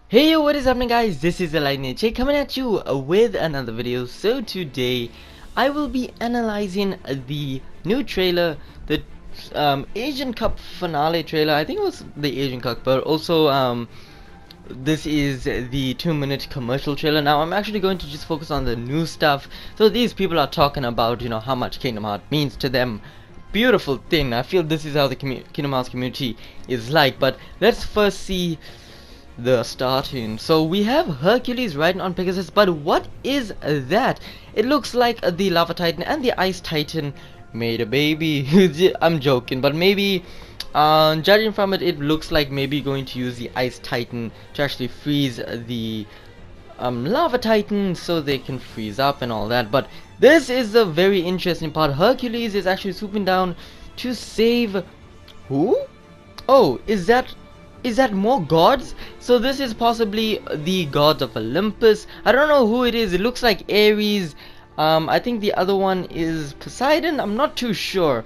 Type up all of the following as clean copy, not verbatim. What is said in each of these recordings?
Hey yo, what is happening guys? This is himalnaruto coming at you with another video. So today I will be analyzing the new trailer, the Asian Cup finale trailer. I think it was the Asian Cup, but also this is the 2-minute commercial trailer. Now I'm actually going to just focus on the new stuff. So these people are talking about, how much Kingdom Hearts means to them. Beautiful thing. I feel this is how the Kingdom Hearts community is like. But let's first see the starting. So we have Hercules riding on Pegasus, but what is that? It looks like the Lava Titan and the Ice Titan made a baby. I'm joking, but maybe judging from it, it looks like maybe going to use the Ice Titan to actually freeze the Lava Titan so they can freeze up and all that. But this is the very interesting part. Hercules is actually swooping down to save who? Oh, is that more gods? So this is possibly the gods of Olympus. I don't know who it is. It looks like Ares. I think the other one is Poseidon. I'm not too sure.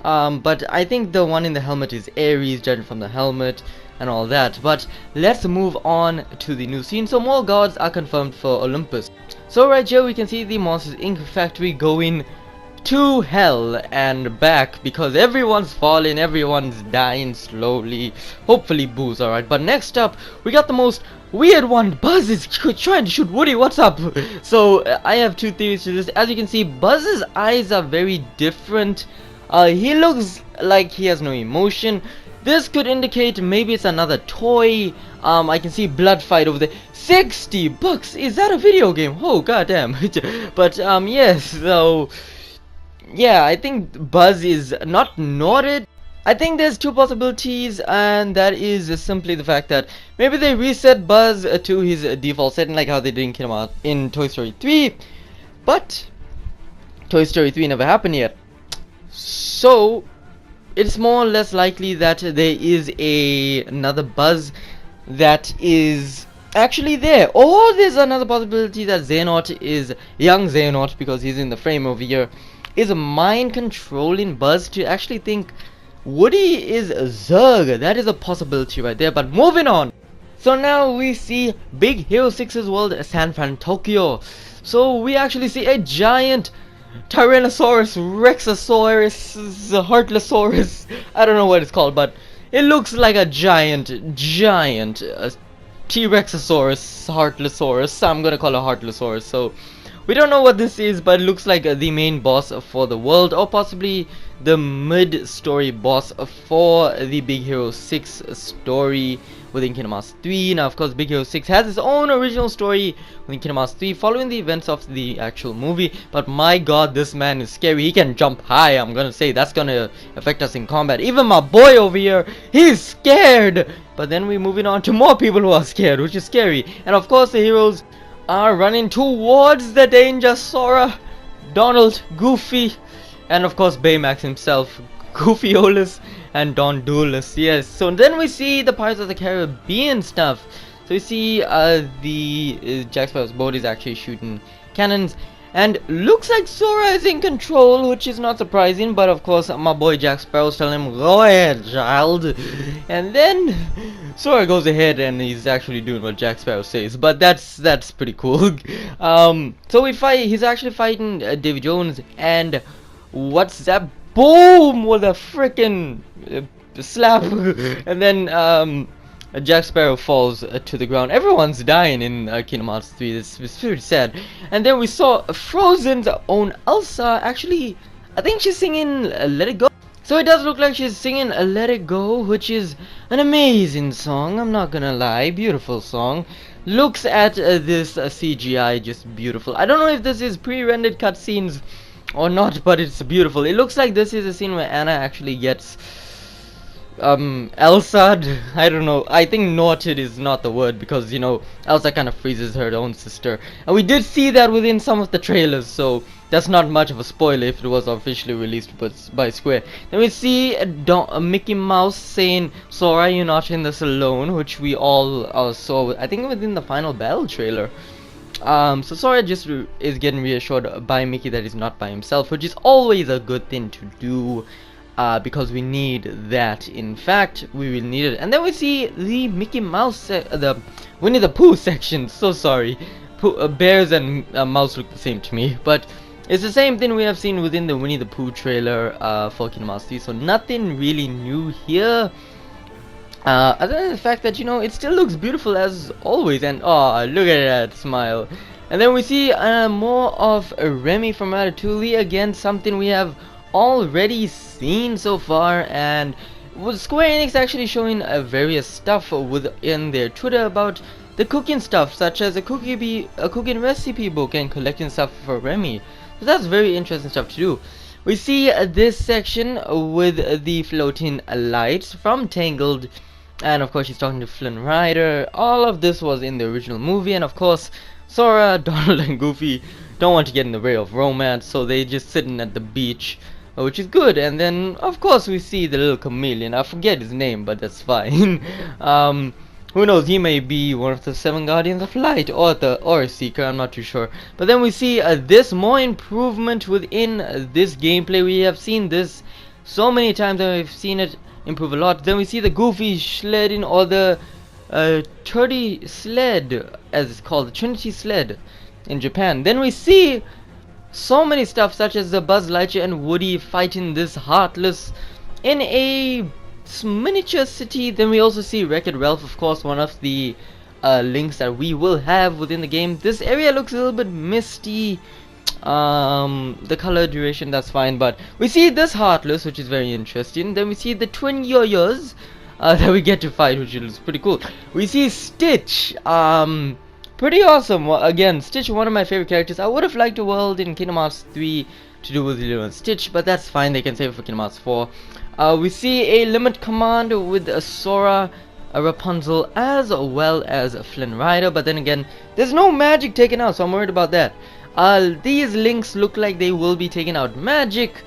But I think the one in the helmet is Ares, judging from the helmet and all that. But let's move on to the new scene. So more gods are confirmed for Olympus. So right here we can see the Monsters Inc. factory going to hell and back because everyone's falling, everyone's dying slowly. Hopefully Boo's alright. But next up we got the most weird one. Buzz is trying to shoot Woody. What's up? So I have two theories to this. As you can see, Buzz's eyes are very different. He looks like he has no emotion. This could indicate maybe it's another toy. I can see blood fight over there. $60. Is that a video game? Oh goddamn. But yes, so yeah, I think Buzz is not nodded. I think there's two possibilities, and that is simply the fact that maybe they reset Buzz to his default setting, like how they did in Toy Story 3. But Toy Story 3 never happened yet, so it's more or less likely that there is another Buzz that is actually there. Or there's another possibility that Xehanort is young Xehanort, because he's in the frame over here, is mind controlling Buzz to actually think Woody is Zurg. That is a possibility right there. But moving on. So now we see Big Hero 6's world, San Fran, Tokyo. So we actually see a giant Tyrannosaurus Rexosaurus, Heartlosaurus. I don't know what it's called, but it looks like a giant T-Rexosaurus, Heartlosaurus. I'm gonna call it Heartlosaurus. So we don't know what this is, but it looks like the main boss for the world, or possibly the mid-story boss for the Big Hero 6 story within Kingdom Hearts 3. Now, of course, Big Hero 6 has its own original story within Kingdom Hearts 3, following the events of the actual movie. But my god, this man is scary. He can jump high. I'm gonna say that's gonna affect us in combat. Even my boy over here, he's scared. But then we're moving on to more people who are scared, which is scary. And of course, the heroes are running towards the danger. Sora, Donald, Goofy, and of course Baymax himself, Goofyolus and Don Duelist. Yes, so then we see the Pirates of the Caribbean stuff. So we see the Jack Sparrow's boat is actually shooting cannons, and looks like Sora is in control, which is not surprising. But of course my boy Jack Sparrow's telling him, go ahead child, and then Sora goes ahead and he's actually doing what Jack Sparrow says. But that's pretty cool. So he's actually fighting Davy Jones, and what's that? Boom with a freaking slap. And then Jack Sparrow falls to the ground. Everyone's dying in Kingdom Hearts 3. It's pretty sad. And then we saw Frozen's own Elsa. Actually, I think she's singing Let It Go. So it does look like she's singing Let It Go, which is an amazing song. I'm not gonna lie. Beautiful song. Looks at this CGI, just beautiful. I don't know if this is pre-rendered cutscenes or not, but it's beautiful. It looks like this is a scene where Anna actually gets Elsa. I don't know. I think naughted is not the word, because Elsa kind of freezes her own sister, and we did see that within some of the trailers, so that's not much of a spoiler if it was officially released by Square. Then we see Mickey Mouse saying, Sora, you're not in this alone, which we all saw, I think, within the final battle trailer. So Sora just is getting reassured by Mickey that he's not by himself, which is always a good thing to do. because we need that. In fact, we will need it. And then we see the Mickey Mouse, the Winnie the Pooh section. So sorry, bears and mouse look the same to me, but it's the same thing we have seen within the Winnie the Pooh trailer for Kingdom Hearts 3. So nothing really new here. Other than the fact that, you know, it still looks beautiful as always, and oh, look at that smile. And then we see more of Remy from Ratatouille, again something we have already seen so far, and with Square Enix actually showing various stuff within their Twitter about the cooking stuff, such as a cooking recipe book and collecting stuff for Remy. So that's very interesting stuff to do. We see this section with the floating lights from Tangled, and of course she's talking to Flynn Rider. All of this was in the original movie, and of course Sora, Donald, and Goofy don't want to get in the way of romance, so they just sitting at the beach, which is good. And then of course we see the little chameleon. I forget his name, but that's fine. Who knows, he may be one of the 7 Guardians of Light, or a Seeker, I'm not too sure. But then we see this more improvement within this gameplay. We have seen this so many times and we've seen it improve a lot. Then we see the Goofy sledding, or the Turdy sled, as it's called, the Trinity sled in Japan. Then we see so many stuff, such as the Buzz Lightyear and Woody fighting this Heartless in a miniature city. Then we also see Wreck-It Ralph, of course, one of the links that we will have within the game. This area looks a little bit misty. The color duration, that's fine, but we see this Heartless, which is very interesting. Then we see the twin yo-yos that we get to fight, which is pretty cool. We see Stitch, pretty awesome. Again, Stitch, one of my favorite characters. I would have liked a world in Kingdom Hearts 3 to do with Lilo and Stitch, but that's fine, they can save it for Kingdom Hearts 4. We see a limit command with a Sora, a Rapunzel, as well as a Flynn Rider. But then again, there's no magic taken out, so I'm worried about that. These links look like they will be taking out magic,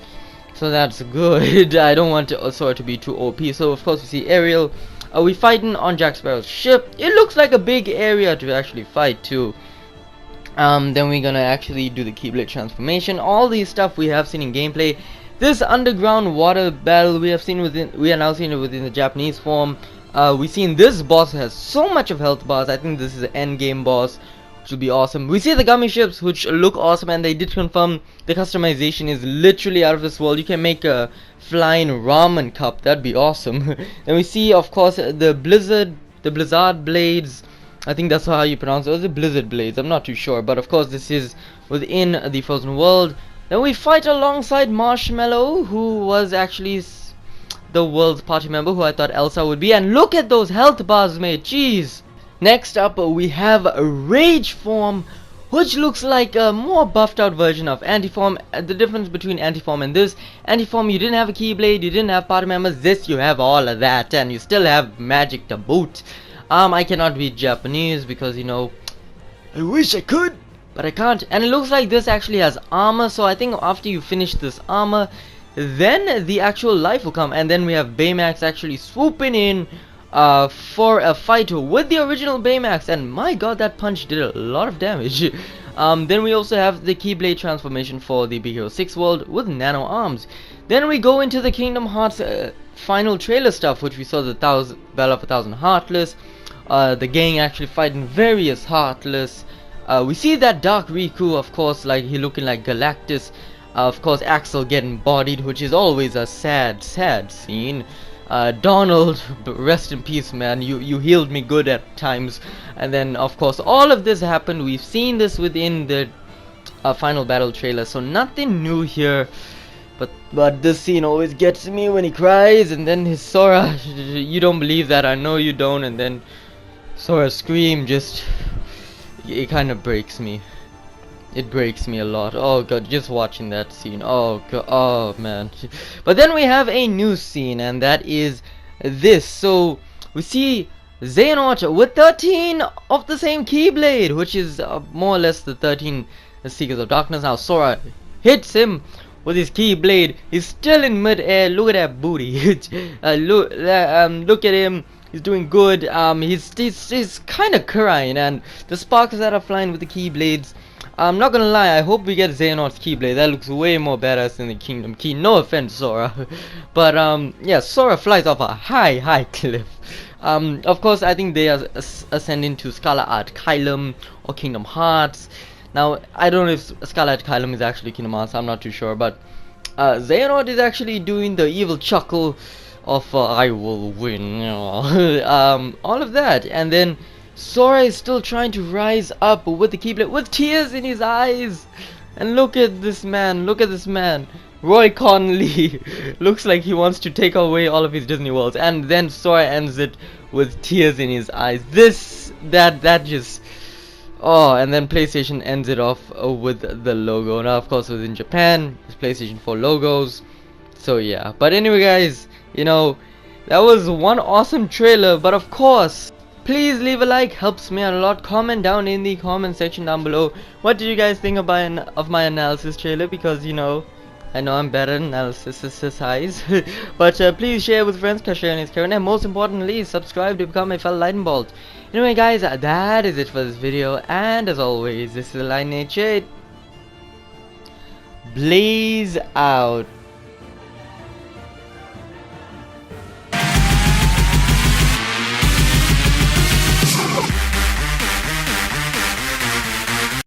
so that's good. I don't want Sora to be too OP. So of course we see Ariel. We fighting on Jack Sparrow's ship. It looks like a big area to actually fight too. Then we're gonna actually do the Keyblade transformation. All these stuff we have seen in gameplay. This underground water battle we are now seeing it within the Japanese form. We've seen this boss has so much of health bars. I think this is an end game boss, which will be awesome. We see the gummy ships, which look awesome, and they did confirm the customization is literally out of this world. You can make a flying ramen cup, that'd be awesome. Then we see, of course, the Blizzard blades. I think that's how you pronounce it. Or the Blizzard blades, I'm not too sure, but of course this is within the frozen world. Then we fight alongside Marshmallow, who was actually the world's party member, who I thought Elsa would be. And look at those health bars, mate. Jeez. Next up, we have a Rage form, which looks like a more buffed out version of Antiform. The difference between Antiform and this: Antiform, you didn't have a Keyblade, you didn't have party members. This, you have all of that, and you still have magic to boot. I cannot read Japanese because, you know, I wish I could, but I can't. And it looks like this actually has armor, so I think after you finish this armor, then the actual life will come. And then we have Baymax actually swooping in for a fight with the original Baymax, and my god, that punch did a lot of damage. Then we also have the Keyblade transformation for the Big Hero 6 world with nano arms. Then we go into the Kingdom Hearts final trailer stuff, which we saw the Battle of 1,000 Heartless, the gang actually fighting various Heartless. We see that Dark Riku, of course, like he looking like Galactus. Of course, Axel getting bodied, which is always a sad scene. Donald, rest in peace, man. You healed me good at times. And then, of course, all of this happened. We've seen this within the final battle trailer, so nothing new here. But this scene always gets me when he cries, and then his Sora, you don't believe that, I know you don't, and then Sora's scream just, it kind of breaks me. It breaks me a lot. Oh god, just watching that scene. Oh god, oh man. But then we have a new scene, and that is this. So we see Xehanort with 13 of the same Keyblade, which is more or less the 13 Seekers of Darkness. Now Sora hits him with his Keyblade. He's still in mid-air. Look at that booty. Look at him. He's doing good. He's kind of crying, and the sparks that are flying with the Keyblades I'm not gonna lie, I hope we get Xehanort's Keyblade. That looks way more badass than the Kingdom Key. No offense, Sora. But yeah, Sora flies off a high cliff. Of course, I think they are ascending to Scarlet Art Kylum or Kingdom Hearts. Now, I don't know if Scarlet Kylum is actually Kingdom Hearts, I'm not too sure, but Xehanort is actually doing the evil chuckle of I will win, all of that, and then Sora is still trying to rise up with the Keyblade with tears in his eyes. And look at this man, Roy Conley looks like he wants to take away all of his Disney worlds, and then Sora ends it with tears in his eyes. That just, oh, and then PlayStation ends it off with the logo. Now of course within Japan it's PlayStation 4 logos, so yeah. But anyway guys, that was one awesome trailer. But of course, please leave a like, helps me out a lot. Comment down in the comment section down below, what did you guys think of my analysis trailer, because I know I'm better at analysis but please share with friends, because sharing is caring, and most importantly subscribe to become a fellow lightning bolt. Anyway guys, that is it for this video, and as always, this is Lineage 8. Blaze out.